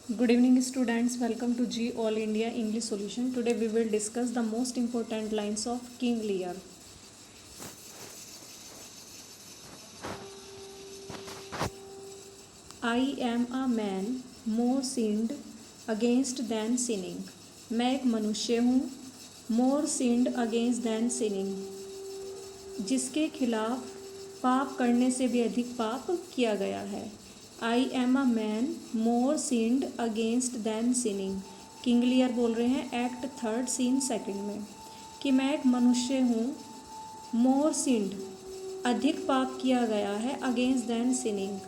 Good evening students, welcome to G All India English Solution. Today we will discuss the most important lines of King Lear. I am a man more sinned against than sinning. मैं एक मनुष्य हूँ more sinned against than sinning, जिसके खिलाफ पाप करने से भी अधिक पाप किया गया है. I am a man more sinned against than sinning. King Lear बोल रहे हैं एक्ट थर्ड सीन सेकंड में कि मैं एक मनुष्य हूँ मोर सिंड अधिक पाप किया गया है अगेंस्ट दैन सिनिंग,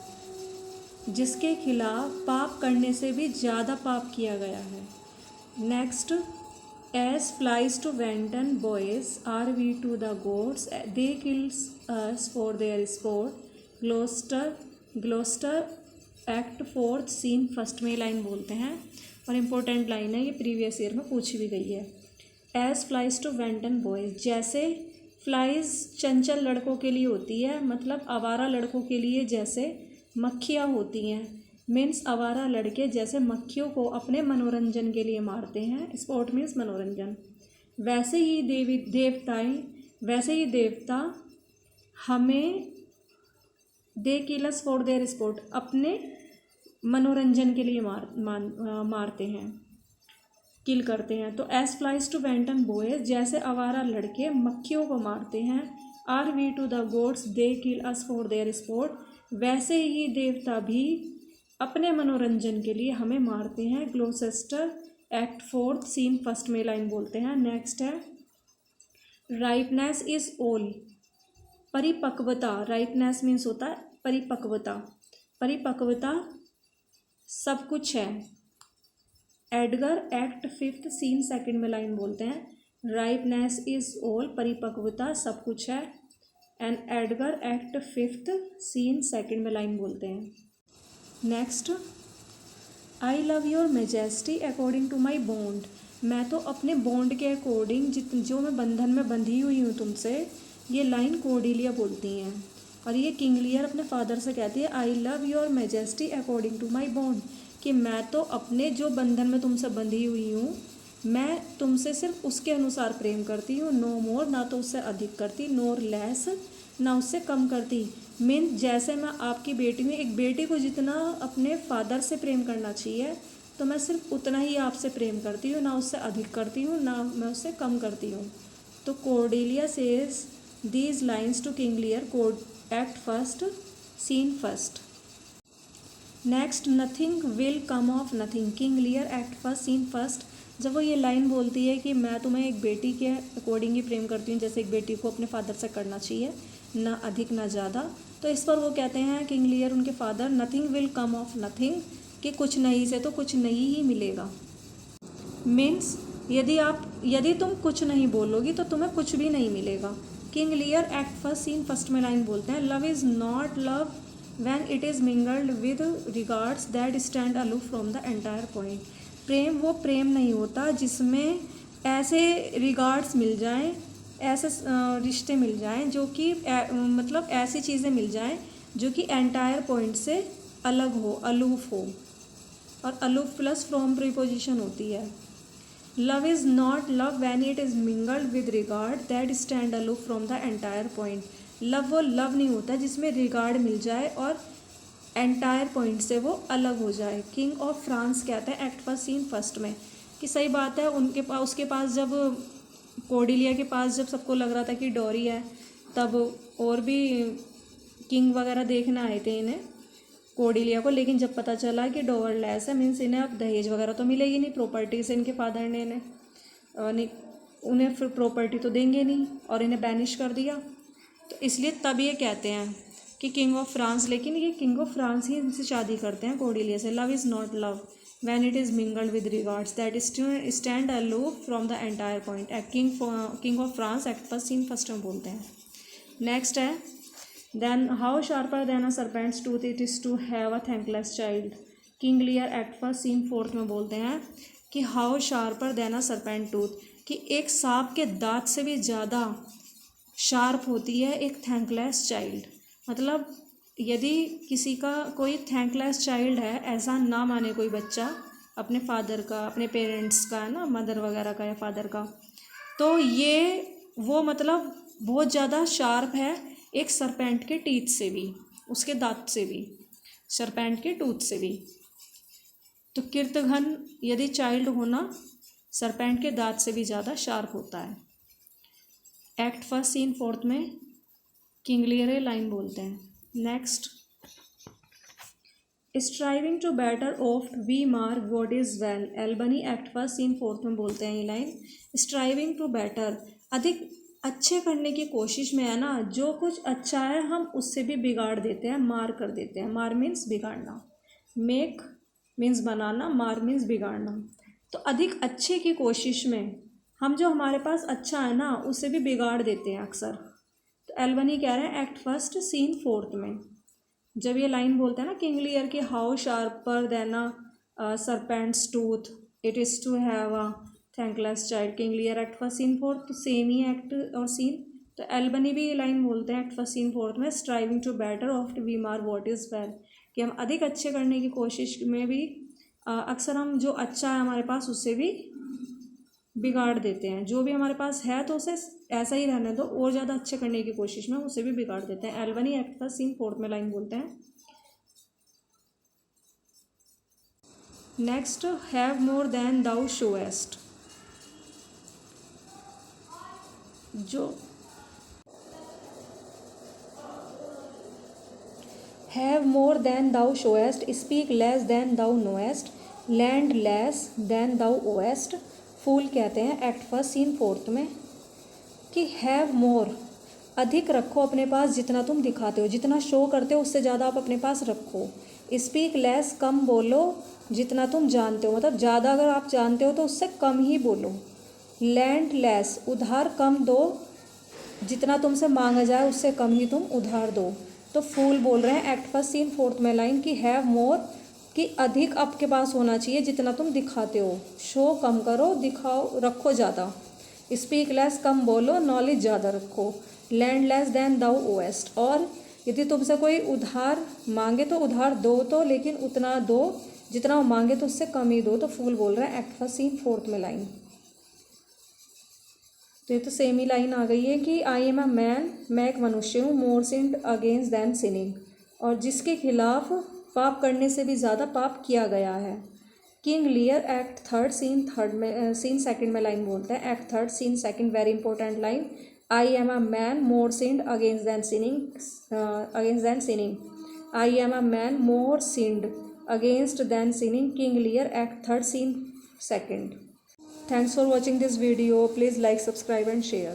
जिसके खिलाफ पाप करने से भी ज़्यादा पाप किया गया है. Next, as flies to wanton boys are we to the gods they kill us for their sport. Gloucester act fourth scene first में लाइन बोलते हैं और इम्पोर्टेंट लाइन है, ये प्रीवियस ईयर में पूछी भी गई है. As flies to wanton boys, जैसे फ्लाइज चंचल लड़कों के लिए होती है, मतलब आवारा लड़कों के लिए जैसे मक्खियाँ होती हैं, मीन्स आवारा लड़के जैसे मक्खियों को अपने मनोरंजन के लिए मारते हैं. स्पोर्ट मीन्स मनोरंजन. वैसे ही देवता हमें दे किलस फॉर देयर स्पोर्ट अपने मनोरंजन के लिए मारते हैं, किल करते हैं. तो as flies to wanton boys, जैसे आवारा लड़के मक्खियों को मारते हैं. Are we to the gods they kill us for their sport, वैसे ही देवता भी अपने मनोरंजन के लिए हमें मारते हैं. ग्लोसेस्टर एक्ट फोर्थ सीन फर्स्ट में लाइन बोलते हैं. नेक्स्ट है राइपनेस इज ऑल, परिपक्वता. राइपनेस मीन्स होता है परिपक्वता. परिपक्वता सब कुछ है. Edgar act fifth scene second में लाइन बोलते हैं राइपनेस इज ऑल, परिपक्वता सब कुछ है. And Edgar act fifth scene second में लाइन बोलते हैं. Next, I love your majesty according to my bond. मैं तो अपने बॉन्ड के अकॉर्डिंग जो मैं बंधन में बंधी हुई हूँ तुमसे, ये लाइन कोर्डेलिया बोलती हैं. और ये किंग लियर अपने फादर से कहती है I love your majesty according to my bond, कि मैं तो अपने जो बंधन में तुमसे बंधी हुई हूँ, मैं तुमसे सिर्फ उसके अनुसार प्रेम करती हूँ. नो मोर, ना तो उससे अधिक करती, नोर लेस, ना उससे कम करती. मीन जैसे मैं आपकी बेटी हूँ, एक बेटी को जितना अपने फादर से प्रेम करना चाहिए, तो मैं सिर्फ उतना ही आपसे प्रेम करती हूँ, ना उससे अधिक करती हूँ, ना मैं उससे कम करती हूँ. तो Cordelia says these lines to King Lear, act first scene first. Next, nothing will come of nothing. King Lear act first scene first, जब वो ये लाइन बोलती है कि मैं तुम्हें एक बेटी के अकॉर्डिंग ही प्रेम करती हूँ, जैसे एक बेटी को अपने फादर से करना चाहिए, ना अधिक ना ज़्यादा. तो इस पर वो कहते हैं किंग लियर उनके father, nothing will come of nothing, कि कुछ नहीं से तो कुछ नहीं ही मिलेगा. मीन्स यदि तुम कुछ नहीं बोलोगी तो तुम्हें कुछ भी नहीं मिलेगा. King Lear act first scene first में लाइन बोलते हैं love is not love when it is mingled with regards that stand aloof from the entire point. प्रेम वो प्रेम नहीं होता जिसमें ऐसे रिगार्ड्स मिल जाएं, ऐसे रिश्ते मिल जाएं जो कि मतलब ऐसी चीज़ें मिल जाएं जो कि एंटायर पॉइंट से अलग हो, अलूफ हो. और अलूफ प्लस फ्रॉम प्रीपोजिशन होती है. Love is not love when it is mingled with regard that stand aloof from the entire point. Love वो लव नहीं होता जिसमें रिगार्ड मिल जाए और एंटायर पॉइंट से वो अलग हो जाए. किंग ऑफ फ्रांस कहते हैं एक्ट फर्स्ट सीन फर्स्ट में कि सही बात है, उसके पास जब कोर्डेलिया के पास जब सबको लग रहा था कि डॉरी है, तब और भी किंग वगैरह देखने आए थे इन्हें, कोर्डेलिया को. लेकिन जब पता चला कि डॉवरलेस है, मीन्स इन्हें अब दहेज वगैरह तो मिलेगी नहीं, प्रॉपर्टी से इनके फादर ने उन्हें फिर प्रॉपर्टी तो देंगे नहीं, और इन्हें बैनिश कर दिया. तो इसलिए तब ये कहते हैं कि किंग ऑफ फ्रांस, लेकिन ये किंग ऑफ फ्रांस ही इनसे शादी करते हैं कोर्डेलिया से. Love is not love when it is mingled with regards that stand aloof from the entire point. King of France act first scene first में बोलते हैं. नेक्स्ट है then how sharper than a serpent's tooth it is to have a thankless child. King Lear act first scene fourth में बोलते हैं कि how sharper than a serpent tooth, कि एक सांप के दांत से भी ज़्यादा शार्प होती है एक थैंकलेस चाइल्ड. मतलब यदि किसी का कोई थैंकलेस चाइल्ड है, ऐसा ना माने कोई बच्चा, अपने फादर का, अपने पेरेंट्स का, है ना, मदर वगैरह का या फादर का। तो ये वो मतलब बहुत ज़्यादा शार्प है एक सरपेंट के टीथ से भी, उसके दांत से भी, सरपेंट के टूथ से भी। तो कीर्तघन यदि चाइल्ड होना सरपेंट के दांत से भी ज़्यादा शार्प होता है। एक्ट फर्स्ट सीन फोर्थ में किंग लियर ए लाइन बोलते हैं। Next, striving to better oft we mar what is well, Albany act first scene fourth में बोलते हैं ये लाइन। स्ट्राइविंग टू बेटर, अधिक अच्छे करने की कोशिश में, है ना, जो कुछ अच्छा है हम उससे भी बिगाड़ देते हैं, मार कर देते हैं। मार मीन्स बिगाड़ना, मेक मीन्स बनाना, मार मीन्स बिगाड़ना। तो अधिक अच्छे की कोशिश में हम जो हमारे पास अच्छा है ना उसे भी बिगाड़ देते हैं अक्सर। तो एल्बनी कह रहे हैं एक्ट फर्स्ट सीन फोर्थ में, जब ये लाइन बोलते हैं ना किंग लियर की, how sharper than a serpent's tooth it is to have a thankless child, King Lear act first scene fourth, तो सेम ही एक्ट और सीन। तो एल्बनी भी ये लाइन बोलते हैं एक्ट फर्स्ट सीन फोर्थ में, striving to better oft we mar what is well, कि हम अधिक अच्छे करने की कोशिश में भी अक्सर हम जो अच्छा है हमारे पास उससे भी बिगाड़ देते हैं। जो भी हमारे पास है तो उसे ऐसा ही रहने दो, और ज़्यादा अच्छे करने की कोशिश में उसे भी बिगाड़ देते हैं। Albany act first scene fourth में लाइन बोलते हैं। Next, have more than thou showest, जो have more than thou showest, speak less than thou knowest, lend less than thou owest, fool कहते हैं एक्ट फर्स्ट सीन फोर्थ में कि have more, अधिक रखो अपने पास जितना तुम दिखाते हो, जितना शो करते हो उससे ज़्यादा आप अपने पास रखो। स्पीक लेस, कम बोलो जितना तुम जानते हो, मतलब ज़्यादा अगर आप जानते हो तो उससे कम ही बोलो। लैंड लेस, उधार कम दो, जितना तुमसे मांगा जाए उससे कम ही तुम उधार दो। तो फूल बोल रहे हैं एक्ट फर्स्ट सीन फोर्थ में लाइन कि हैव मोर, कि अधिक आपके पास होना चाहिए जितना तुम दिखाते हो, शो कम करो, दिखाओ रखो ज़्यादा। स्पीक लेस, कम बोलो, नॉलेज ज़्यादा रखो। लैंड लेस देन दाउ ओएस्ट, और यदि तुमसे कोई उधार मांगे तो उधार दो तो, लेकिन उतना दो जितना वो मांगे तो उससे कम ही दो। तो फूल बोल रहे हैं एक्ट फर्स्ट सीन फोर्थ में लाइन। तो ये तो सेम ही लाइन आ गई है कि आई एम अ मैन, मैं एक मनुष्य हूँ, मोर सिंड अगेंस्ट दैन सिनिंग, और जिसके खिलाफ पाप करने से भी ज़्यादा पाप किया गया है। King Lear act third scene second में लाइन बोलते हैं। Act third scene second, very important line, I am a man more sinned against than sinning, I am a man more sinned against than sinning, King Lear act third scene second. Thanks for watching this video. Please like, subscribe and share.